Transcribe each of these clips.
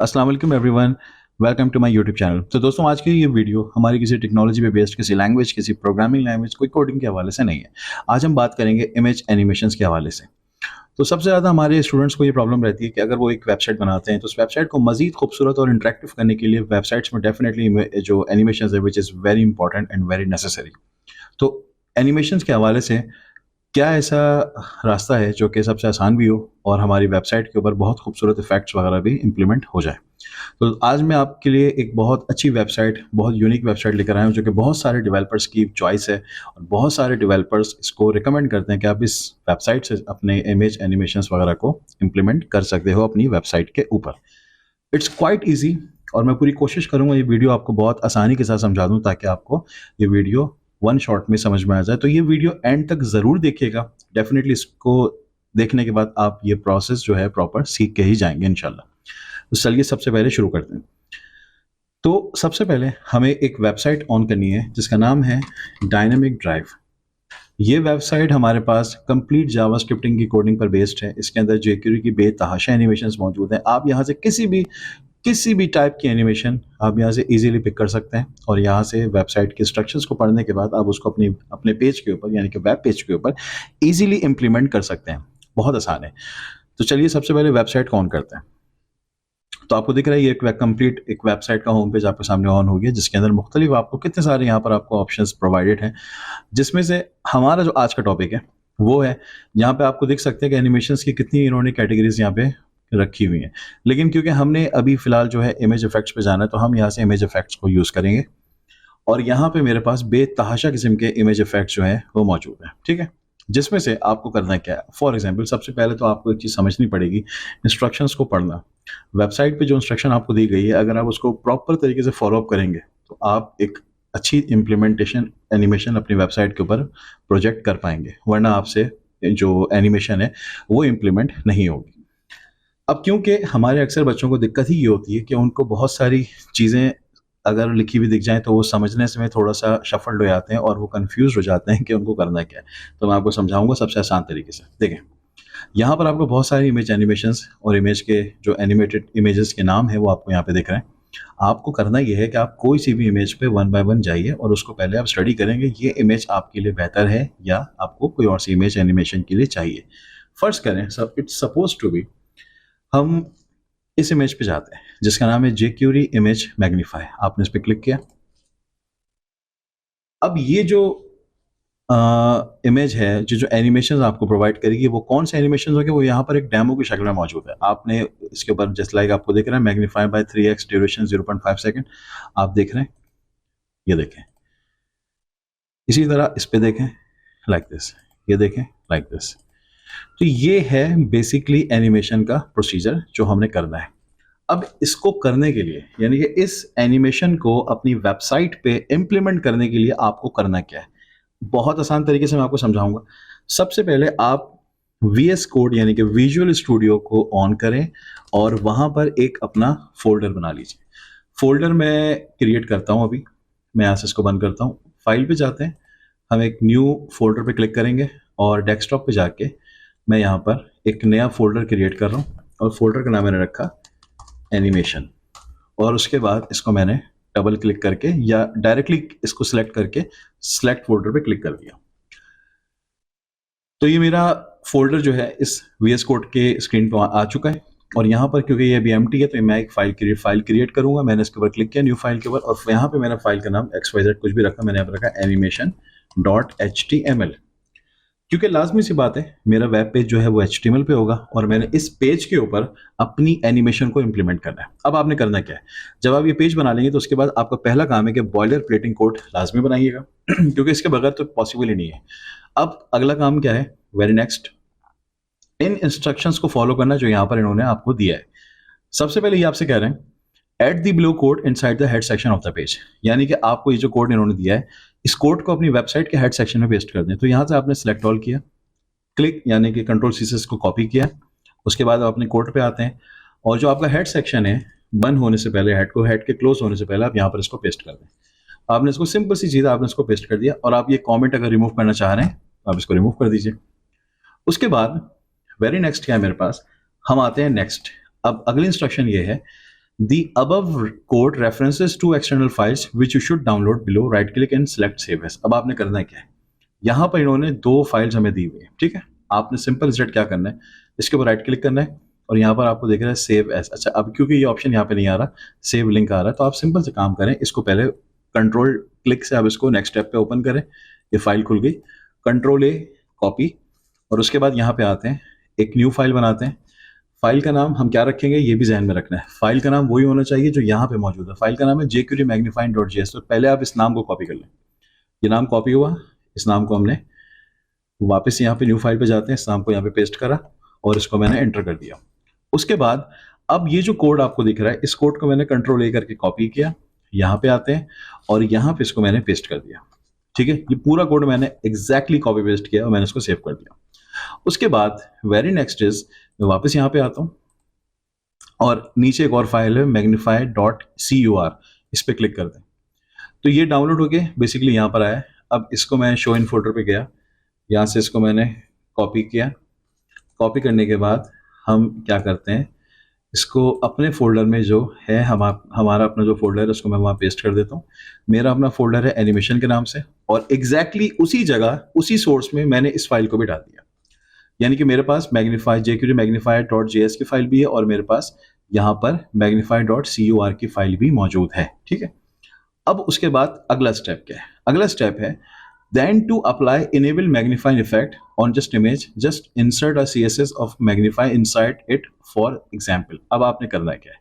अस्सलाम वालेकुम everyone, welcome to my YouTube channel. तो दोस्तों, आज की ये वीडियो हमारी किसी टेक्नोलॉजी पे बेस्ड किसी लैंग्वेज, किसी प्रोग्रामिंग लैंग्वेज, कोई कोडिंग के हवाले से नहीं है। आज हम बात करेंगे इमेज एनिमेशंस के हवाले से। तो सबसे ज़्यादा हमारे स्टूडेंट्स को ये प्रॉब्लम रहती है कि अगर वो एक वेबसाइट बनाते हैं तो उस वेबसाइट को मज़ीद खूबसूरत और इंटरेक्टिव करने के लिए वेबसाइट्स में डेफिनेटली जो एनिमेशंस है which is very important and very necessary. तो एनिमेशंस के हवाले से क्या ऐसा रास्ता है जो कि सबसे आसान भी हो और हमारी वेबसाइट के ऊपर बहुत खूबसूरत इफ़ेक्ट्स वगैरह भी इम्प्लीमेंट हो जाए? तो आज मैं आपके लिए एक बहुत अच्छी वेबसाइट, बहुत यूनिक वेबसाइट लेकर आया हूँ जो कि बहुत सारे डेवलपर्स की चॉइस है और बहुत सारे डेवलपर्स इसको रिकमेंड करते हैं कि आप इस वेबसाइट से अपने इमेज एनिमेशंस वगैरह को इम्प्लीमेंट कर सकते हो अपनी वेबसाइट के ऊपर। इट्स क्वाइट ईज़ी और मैं पूरी कोशिश करूँगा ये वीडियो आपको बहुत आसानी के साथ समझा दूँ ताकि आपको ये वीडियो वन शॉट में समझ में आ जाए। तो ये वीडियो एंड तक ज़रूर देखिएगा। डेफ़िनिटली इसको देखने के बाद आप ये प्रोसेस जो है प्रॉपर सीख के ही जाएँगे इंशाल्लाह। तो चलिए सबसे पहले शुरू करते हैं। तो सबसे पहले हमें एक वेबसाइट ऑन करनी है जिसका नाम है डायनामिक ड्राइव। ये वेबसाइट हमारे पास कंप्लीट जावा स्क्रिप्टिंग की कोडिंग पर बेस्ड है। इसके अंदर jQuery की बेतहाशा एनिमेशंस मौजूद हैं। आप यहाँ से किसी भी टाइप की एनिमेशन आप यहाँ से इजीली पिक कर सकते हैं और यहाँ से वेबसाइट के स्ट्रक्चर्स को पढ़ने के बाद आप उसको अपने पेज के ऊपर यानी कि वेब पेज के ऊपर इजीली इम्प्लीमेंट कर सकते हैं। बहुत आसान है। तो चलिए सबसे पहले वेबसाइट को ऑन करते हैं। तो आपको दिख रहा है ये कंप्लीट एक वेबसाइट का होम पेज आपके सामने ऑन हो गया जिसके अंदर मुख्तलिफ आपको कितने सारे यहाँ पर आपको ऑप्शंस प्रोवाइडेड हैं, जिसमें से हमारा जो आज का टॉपिक है वो है, यहाँ पे आपको दिख सकते हैं कि एनिमेशंस की कितनी इन्होंने कैटेगरीज यहाँ पे रखी हुई हैं। लेकिन क्योंकि हमने अभी फिलहाल जो है इमेज इफेक्ट्स पे जाना है तो हम यहाँ से इमेज इफेक्ट्स को यूज़ करेंगे और यहाँ पे मेरे पास बेतहाशा किस्म के इमेज इफेक्ट्स जो है वो मौजूद हैं। ठीक है, जिसमें से आपको करना क्या है। फॉर एग्जाम्पल सबसे पहले तो आपको एक चीज़ समझनी पड़ेगी, इंस्ट्रक्शंस को पढ़ना। वेबसाइट पे जो इंस्ट्रक्शन आपको दी गई है अगर आप उसको प्रॉपर तरीके से फॉलो अप करेंगे तो आप एक अच्छी इम्प्लीमेंटेशन एनिमेशन अपनी वेबसाइट के ऊपर प्रोजेक्ट कर पाएंगे, वरना आपसे जो एनिमेशन है वो इम्प्लीमेंट नहीं होगी। अब क्योंकि हमारे अक्सर बच्चों को दिक्कत ही ये होती है कि उनको बहुत सारी चीज़ें अगर लिखी हुई दिख जाएँ तो वो समझने से में थोड़ा-सा शफ़ल्ड हो जाते हैं और वो कन्फ्यूज़ हो जाते हैं कि उनको करना क्या है। तो मैं आपको समझाऊँगा सबसे आसान तरीके से। देखें, यहाँ पर आपको बहुत सारी इमेज एनिमेशंस और इमेज के जो एनिमेटेड इमेजेस के नाम हैं वो आपको यहाँ पे दिख रहे हैं। आपको करना ये है कि आप कोई सी भी इमेज पे वन बाय वन जाइए और उसको पहले आप स्टडी करेंगे, ये इमेज आपके लिए बेहतर है या आपको कोई और सी इमेज एनिमेशन के लिए चाहिए। फ़र्ज़ करें इट्स सपोज़ टू बी हम इस इमेज पे जाते हैं जिसका नाम है jQuery इमेज मैग्नीफाई। आपने इस पे क्लिक किया। अब ये जो इमेज है, जो एनिमेशंस आपको प्रोवाइड करेगी वो कौन से एनिमेशंस होंगे, वो यहाँ पर एक डेमो की शक्ल में मौजूद है। आपने इसके ऊपर जस्ट लाइक आपको दिख रहा है magnify bye 3x duration 0.5 second. आप देख रहे हैं, ये देखें। इसी तरह इस पे देखें लाइक दिस, ये देखें लाइक दिस। तो ये है बेसिकली एनिमेशन का प्रोसीजर जो हमने करना है। अब इसको करने के लिए यानी कि इस एनिमेशन को अपनी वेबसाइट पे इम्प्लीमेंट करने के लिए आपको करना क्या है, बहुत आसान तरीके से मैं आपको समझाऊंगा। सबसे पहले आप VS कोड यानी कि विजुअल स्टूडियो को ऑन करें और वहां पर एक अपना फोल्डर बना लीजिए। फोल्डर मैं क्रिएट करता हूं। अभी मैं यहाँ से इसको बंद करता हूं। फाइल पे जाते हैं, हम एक न्यू फोल्डर पे क्लिक करेंगे और डेस्कटॉप पे जाके मैं यहाँ पर एक नया फोल्डर क्रिएट कर रहा हूँ और फोल्डर का नाम मैंने रखा एनिमेशन। और उसके बाद इसको मैंने डबल क्लिक करके या डायरेक्टली इसको सिलेक्ट करके सिलेक्ट फोल्डर पे क्लिक कर दिया। तो ये मेरा फोल्डर जो है इस VS कोड के स्क्रीन पर आ चुका है और यहाँ पर क्योंकि ये अभी एम्प्टी है तो मैं एक फाइल क्रिएट करूंगा। मैंने इसके ऊपर क्लिक किया, न्यू फाइल के ऊपर, और यहाँ पे मैंने फाइल का नाम XYZ कुछ भी रखा। मैंने यहाँ पर रखा animation.html, क्योंकि लाजमी सी बात है मेरा वेब पेज जो है वो HTML पे होगा और मैंने इस पेज के ऊपर अपनी एनिमेशन को इम्प्लीमेंट करना है। अब आपने करना क्या है, जब आप ये पेज बना लेंगे तो उसके बाद आपका पहला काम है कि बॉयलर प्लेटिंग कोड लाजमी बनाइएगा क्योंकि इसके बगैर तो पॉसिबल ही नहीं है। अब अगला काम क्या है, वेरी नेक्स्ट, इन इंस्ट्रक्शंस को फॉलो करना जो यहाँ पर इन्होंने आपको दिया है। सबसे पहले ये आपसे कह रहे हैं add the below code inside the head section of the page, यानी कि आपको ये जो कोड इन्होंने दिया है इस कोड को अपनी वेबसाइट के हेड सेक्शन में पेस्ट कर दें। तो यहाँ से आपने सेलेक्ट ऑल किया, क्लिक यानी कि कंट्रोल-C से इसको कॉपी किया। उसके बाद आप अपने कोड पे आते हैं और जो आपका हेड सेक्शन है बंद होने से पहले, हेड के क्लोज होने से पहले आप यहाँ पर इसको पेस्ट कर दें। आपने इसको सिंपल सी चीज़ आपने इसको पेस्ट कर दिया और आप ये कॉमेंट अगर रिमूव करना चाह रहे हैं तो आप इसको रिमूव कर दीजिए। उसके बाद वेरी नेक्स्ट क्या है मेरे पास, हम आते हैं नेक्स्ट। अब अगली इंस्ट्रक्शन ये है, The above code references to external files which you should download below. Right click and select save as. अब आपने करना है क्या है, यहाँ पर इन्होंने 2 फाइल्स हमें दी हुई है, ठीक है। आपने सिंपल सेट क्या करना है, इसके ऊपर राइट क्लिक करना है और यहाँ पर आपको दिख रहा है सेव एज। अच्छा, अब क्योंकि ये ऑप्शन यहाँ पे नहीं आ रहा, सेव लिंक आ रहा है, तो आप सिंपल से काम करें, इसको पहले कंट्रोल क्लिक से आप इसको नेक्स्ट स्टेप पे ओपन करें। ये फाइल खुल गई, कंट्रोल ए कॉपी, और उसके बाद यहाँ पे आते हैं, एक न्यू फाइल बनाते हैं। फाइल का नाम हम क्या रखेंगे ये भी ध्यान में रखना है। फाइल का नाम वही होना चाहिए जो यहाँ पे मौजूद है। फाइल का नाम है jQuerymagnifying.js। तो पहले आप इस नाम को कॉपी कर लें। ये नाम कॉपी हुआ, इस नाम को हमने वापस यहाँ पे न्यू फाइल पे जाते हैं, इस नाम को यहाँ पे पेस्ट करा और इसको मैंने एंटर कर दिया। उसके बाद अब ये जो कोड आपको दिख रहा है, इस कोड को मैंने कंट्रोल ए करके कॉपी किया, यहाँ पे आते हैं और यहाँ पे इसको मैंने पेस्ट कर दिया, ठीक है। ये पूरा कोड मैंने एग्जैक्टली कॉपी पेस्ट किया और मैंने इसको सेव कर दिया। उसके बाद वेरी नेक्स्ट इज, मैं वापस यहाँ पे आता हूँ और नीचे एक और फाइल है magnify.cur, इस पर क्लिक कर दें तो ये डाउनलोड हो गया, बेसिकली यहाँ पर आया। अब इसको मैं शो इन फोल्डर पे गया, यहाँ से इसको मैंने कॉपी किया। कॉपी करने के बाद हम क्या करते हैं, इसको अपने फोल्डर में जो है हमारा अपना जो फोल्डर है उसको मैं वहाँ पेस्ट कर देता हूँ। मेरा अपना फोल्डर है एनिमेशन के नाम से, और एग्जैक्टली उसी जगह उसी सोर्स में मैंने इस फाइल को भी डाल दिया। यानी कि मेरे पास jQuerymagnify.js की फाइल भी है और मेरे पास यहाँ पर magnify.cur की फाइल भी मौजूद है, ठीक है। अब उसके बाद अगला स्टेप क्या है, अगला स्टेप है then to apply enable magnifying effect on just image, just insert a css of magnify inside it for example। अब आपने करना है क्या है,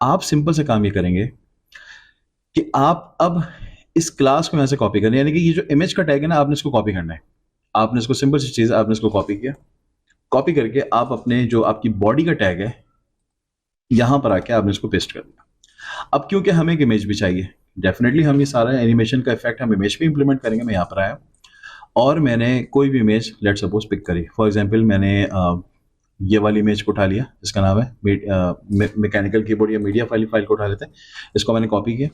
आप सिंपल से काम ये करेंगे कि आप अब इस क्लास को यहाँ से कॉपी करना है। यानी कि ये जो इमेज का टैग है ना, आपने इसको कॉपी करना है। आपने इसको सिंपल सी चीज, आपने इसको कॉपी किया, कॉपी करके आप अपने जो आपकी बॉडी का टैग है यहां पर आके आपने इसको पेस्ट कर दिया। अब क्योंकि हमें एक इमेज भी चाहिए, डेफिनेटली हम ये सारा एनिमेशन का इफेक्ट हम इमेज पे इंप्लीमेंट करेंगे। मैं यहाँ पर आया और मैंने कोई भी इमेज लेट सपोज पिक करी। फॉर एग्जांपल मैंने ये वाली इमेज को उठा लिया, जिसका नाम है मैकेनिकल कीबोर्ड या मीडिया फाइल को उठा लेते हैं। इसको मैंने कॉपी किया,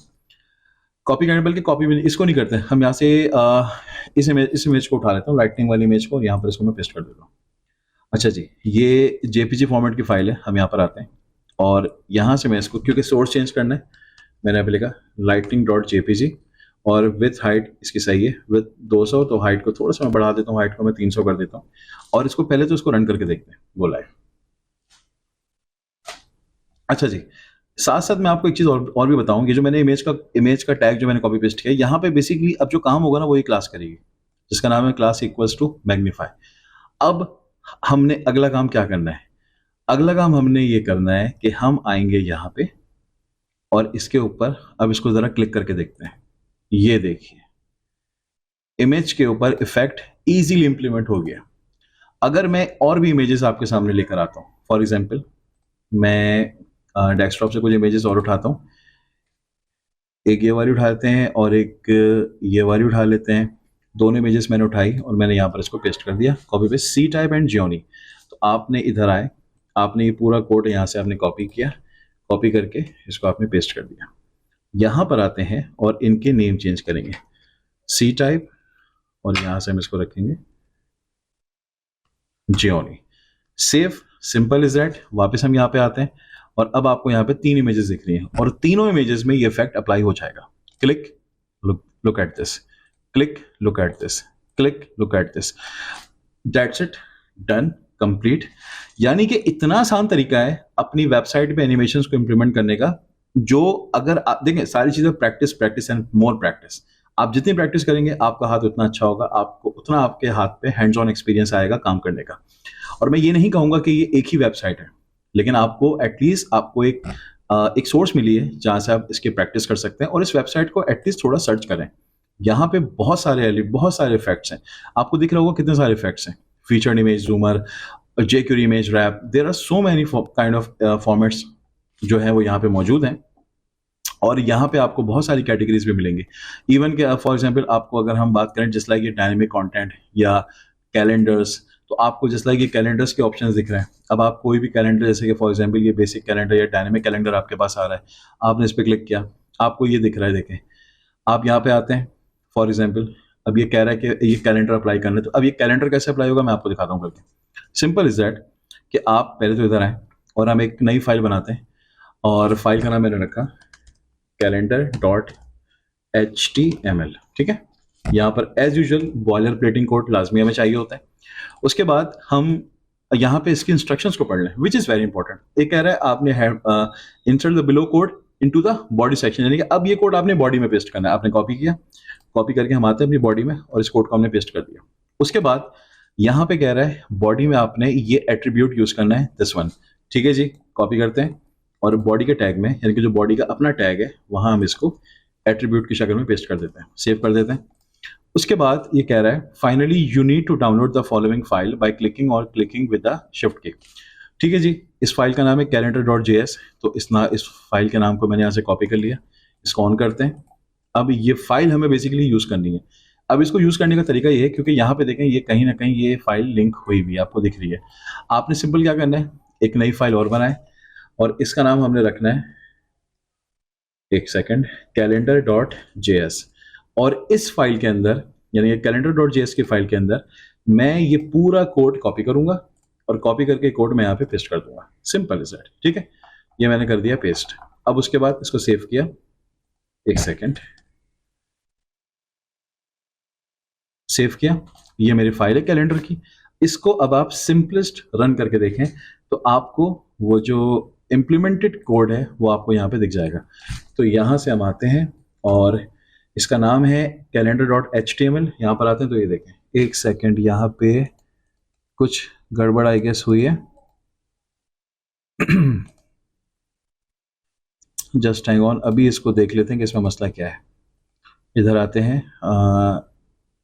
कॉपी करने, बल्कि कॉपी भी इसको नहीं करते हम, यहाँ से इस इमेज को उठा लेता हूँ, लाइटनिंग वाली इमेज को, यहाँ पर इसको मैं पेस्ट कर देता हूँ। अच्छा जी, ये जेपीजी फॉर्मेट की फाइल है। हम यहाँ पर आते हैं और यहाँ से मैं इसको, क्योंकि सोर्स चेंज करना है, मैंने अभी लिखा lightning.jpg और विथ हाइट इसकी सही है विथ 200, तो हाइट को थोड़ा सा मैं बढ़ा देता हूँ, हाइट को मैं 300 कर देता हूँ। और इसको पहले तो इसको रन करके देखते हैं, बोला है। अच्छा जी, साथ साथ मैं आपको एक चीज और भी बताऊं, ये जो मैंने इमेज का टैग जो मैंने कॉपी पेस्ट किया, यहाँ पे बेसिकली अब जो काम होगा ना वही क्लास करेगी, जिसका नाम है क्लास इक्वल्स टू मैग्नीफाई। अब हमने अगला काम क्या करना है, अगला काम हमने ये करना है कि हम आएंगे यहाँ पे और इसके ऊपर अब इसको जरा क्लिक करके देखते हैं। ये देखिए, इमेज के ऊपर इफेक्ट इजीली इंप्लीमेंट हो गया। अगर मैं और भी इमेजेस आपके सामने लेकर आता हूँ, फॉर एग्जांपल मैं डेस्कटॉप से कुछ इमेजेस और उठाता हूँ, एक ये वाली उठा लेते हैं और एक ये वाली उठा लेते हैं। दोनों इमेजेस मैंने उठाई और मैंने यहाँ पर इसको पेस्ट कर दिया, copy paste, C type and जियोनी। तो आपने इधर आए, आपने ये पूरा कोड यहाँ से आपने कॉपी किया, कॉपी करके इसको आपने पेस्ट कर दिया। यहाँ पर आते हैं और इनके नेम चेंज करेंगे, सी टाइप, और यहाँ से हम इसको रखेंगे Gionee. Save, simple is that. वापस हम यहाँ पे आते हैं और अब आपको यहाँ पे 3 इमेजेस दिख रही हैं और तीनों इमेजेस में ये इफेक्ट अप्लाई हो जाएगा। Click, look at this, click, look at this, click, look at this, that's it, done, complete. यानी कि इतना आसान तरीका है अपनी वेबसाइट पे एनिमेशंस को इंप्लीमेंट करने का, जो अगर आप देखें, सारी चीजें practice, practice and more practice. आप जितनी प्रैक्टिस करेंगे आपका हाथ उतना अच्छा होगा, आपको उतना आपके हाथ पे हैंड्स ऑन एक्सपीरियंस आएगा काम करने का। और मैं ये नहीं कहूंगा कि ये एक ही वेबसाइट है, लेकिन आपको एटलीस्ट आपको एक सोर्स मिली है जहां से आप इसकी प्रैक्टिस कर सकते हैं। और इस वेबसाइट को एटलीस्ट थोड़ा सर्च करें, यहाँ पे बहुत सारे इफेक्ट्स हैं। आपको दिख रहा होगा कितने सारे इफेक्ट्स हैं, featured image zoomer, jQuery image wrap, there are so many kind of formats जो है वो यहाँ पे मौजूद हैं। और यहाँ पे आपको बहुत सारी कैटेगरीज भी मिलेंगी। इवन के फॉर एग्जांपल आपको अगर हम बात करें जस्ट लाइक ये डायनेमिक कंटेंट या कैलेंडर्स, तो आपको जस्ट लाइक ये कैलेंडर्स के ऑप्शंस दिख रहे हैं। अब आप कोई भी कैलेंडर, जैसे कि फॉर एग्जांपल ये बेसिक कैलेंडर या डायनेमिक कैलेंडर आपके पास आ रहा है, आपने इस पर क्लिक किया, आपको ये दिख रहा है। देखें, आप यहाँ पे आते हैं, फॉर एग्जाम्पल अब ये कह रहा है कि ये कैलेंडर अप्लाई करना है, तो अब ये कैलेंडर कैसे अप्लाई होगा मैं आपको दिखाता हूँ करके। सिंपल इज दैट कि आप पहले तो इधर आए और हम एक नई फाइल बनाते हैं। और फाइल का नाम मैंने रखा calendar.html। ठीक है, यहाँ पर as usual boiler plating code लाजमी हमें चाहिए होता है। उसके बाद हम यहाँ पे इसकी इंस्ट्रक्शंस को पढ़ लें, विच इज़ वेरी इंपॉर्टेंट। ये कह रहा है आपने insert the below code into the body section, यानी कि अब ये कोड आपने बॉडी में पेस्ट करना है। आपने कॉपी किया, कॉपी करके हम आते हैं अपनी बॉडी में और इस कोड को हमने पेस्ट कर दिया। उसके बाद यहाँ पे कह रहा है बॉडी में आपने ये एट्रीब्यूट यूज करना है, दिस वन। ठीक है जी, कॉपी करते हैं और बॉडी के टैग में, यानी कि जो बॉडी का अपना टैग है वहां हम इसको एट्रीब्यूट की शक्ल में पेस्ट कर देते हैं, सेव कर देते हैं। उसके बाद ये कह रहा है finally you need to download the following file by clicking with the shift key. ठीक है जी, इस फाइल का नाम है calendar.js। तो इस फाइल के नाम को मैंने यहाँ से कॉपी कर लिया, इसको ऑन करते हैं। अब ये फाइल हमें बेसिकली यूज करनी है। अब इसको यूज करने का तरीका ये है, क्योंकि यहाँ पे देखें ये कहीं ना कहीं ये फाइल लिंक हुई हुई आपको दिख रही है। आपने सिंपल क्या करना है, एक नई फाइल और बनाए और इसका नाम हमने रखना है, एक सेकंड, calendar.js। और इस फाइल के अंदर, यानी calendar.js की फाइल के अंदर मैं ये पूरा कोड कॉपी करूंगा और कॉपी करके कोड मैं यहाँ पे पेस्ट कर दूंगा। Simple is that. ठीक है, ये मैंने कर दिया पेस्ट। अब उसके बाद इसको सेव किया, एक सेकंड, सेव किया। ये मेरी फाइल है कैलेंडर की। इसको अब आप सिंपलेस्ट रन करके देखें तो आपको वो जो इम्प्लीमेंटेड कोड है वो आपको यहाँ पे दिख जाएगा। तो यहाँ से हम आते हैं और इसका नाम है calendar.html। यहाँ पर आते हैं तो ये देखें, एक सेकंड, यहाँ पे कुछ गड़बड़ आई गेस हुई है। जस्ट हैंग ऑन, अभी इसको देख लेते हैं कि इसमें मसला क्या है। इधर आते हैं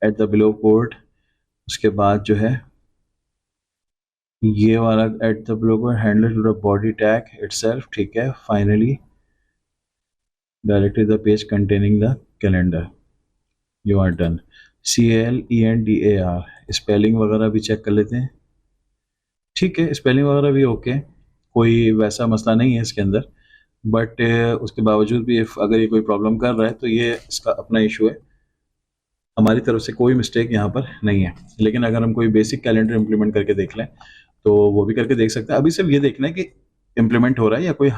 एट द बिलो कोड, उसके बाद जो है ये वाला at the below code handle to the body tag itself. ठीक है, finally directly the page containing the calendar, you are done. CALENDAR, spelling वगैरह भी चेक कर लेते हैं। ठीक है, स्पेलिंग वगैरह भी ओके, कोई वैसा मसला नहीं है इसके अंदर। बट उसके बावजूद भी अगर ये कोई प्रॉब्लम कर रहा है तो ये इसका अपना इशू है, हमारी तरफ से कोई मिस्टेक यहाँ पर नहीं है। लेकिन अगर हम कोई बेसिक कैलेंडर इंप्लीमेंट करके देख लें तो वो भी करके देख सकते हैं। अभी सिर्फ ये देखना है कि इम्प्लीमेंट हो रहा है या कोई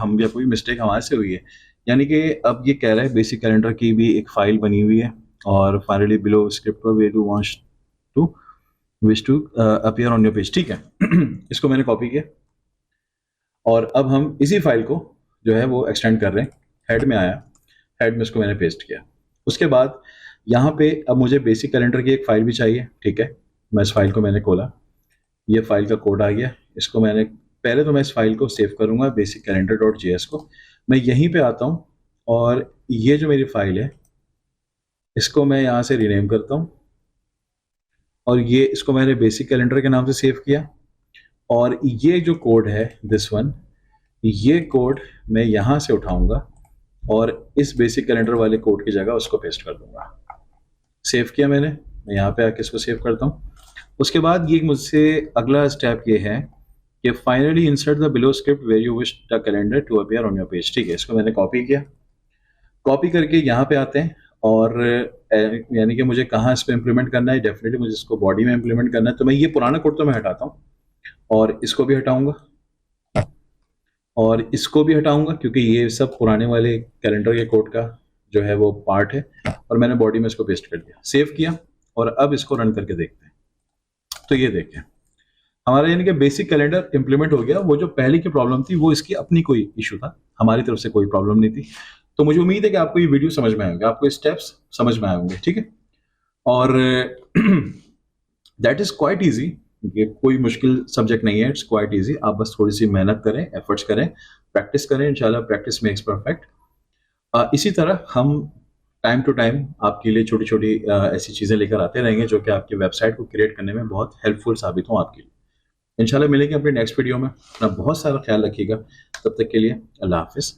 मिस्टेक हमारे से हुई है। यानी कि अब ये कह रहा है बेसिक कैलेंडर की भी एक फाइल बनी हुई है और फाइनली बिलो स्क्रिप्ट पर we do wants to wish to appear on your page. ठीक है, इसको मैंने कॉपी किया और अब हम इसी फाइल को जो है वो एक्सटेंड कर रहे हैं। हेड में आया, हेड में इसको मैंने पेस्ट किया। उसके बाद यहाँ पे अब मुझे बेसिक कैलेंडर की एक फाइल भी चाहिए। ठीक है, मैं इस फाइल को मैंने खोला, ये फाइल का कोड आ गया। इसको मैंने पहले तो मैं इस फाइल को सेव करूँगा बेसिक calendar.js को। मैं यहीं पे आता हूँ और ये जो मेरी फाइल है इसको मैं यहाँ से रीनेम करता हूँ और ये इसको मैंने बेसिक कैलेंडर के नाम से सेव किया। और ये जो कोड है दिस वन, ये कोड मैं यहाँ से उठाऊंगा और इस बेसिक कैलेंडर वाले कोड की जगह उसको पेस्ट कर दूंगा। सेव किया मैंने, मैं यहाँ पे आके इसको सेव करता हूँ। उसके बाद ये मुझसे अगला स्टेप ये है कि finally insert the below script where you wish the calendar to appear on your page. ठीक है, इसको मैंने कॉपी किया, कॉपी करके यहाँ पे आते हैं और यानी कि मुझे कहाँ इस पर इम्प्लीमेंट करना है, डेफिनेटली मुझे इसको बॉडी में इम्प्लीमेंट करना है। तो मैं ये पुराना कोड तो मैं हटाता हूँ और इसको भी हटाऊंगा और इसको भी हटाऊंगा, क्योंकि ये सब पुराने वाले कैलेंडर के कोड का जो है वो पार्ट है। और मैंने बॉडी में इसको पेस्ट कर दिया, सेव किया और अब इसको रन करके देखते हैं। तो ये देखें, हमारा यानी कि बेसिक कैलेंडर इंप्लीमेंट हो गया। वो जो पहले की प्रॉब्लम थी वो इसकी अपनी कोई इशू था, हमारी तरफ से कोई प्रॉब्लम नहीं थी। तो मुझे उम्मीद है कि आपको ये वीडियो समझ में आएंगे, आपको स्टेप्स समझ में आए होंगे। ठीक है, और दैट इज क्वाइट ईजी, ये कोई मुश्किल सब्जेक्ट नहीं है, इट्स क्वाइट ईजी। आप बस थोड़ी सी मेहनत करें, एफर्ट्स करें, प्रैक्टिस करें, इंशाल्लाह प्रैक्टिस मेक्स परफेक्ट। इसी तरह हम टाइम टू टाइम आपके लिए छोटी छोटी ऐसी चीज़ें लेकर आते रहेंगे जो कि आपकी वेबसाइट को क्रिएट करने में बहुत हेल्पफुल साबित हों आपके लिए। इंशाल्लाह मिलेंगे अपने नेक्स्ट वीडियो में। अपना बहुत सारा ख्याल रखिएगा, तब तक के लिए अल्लाह हाफिज़।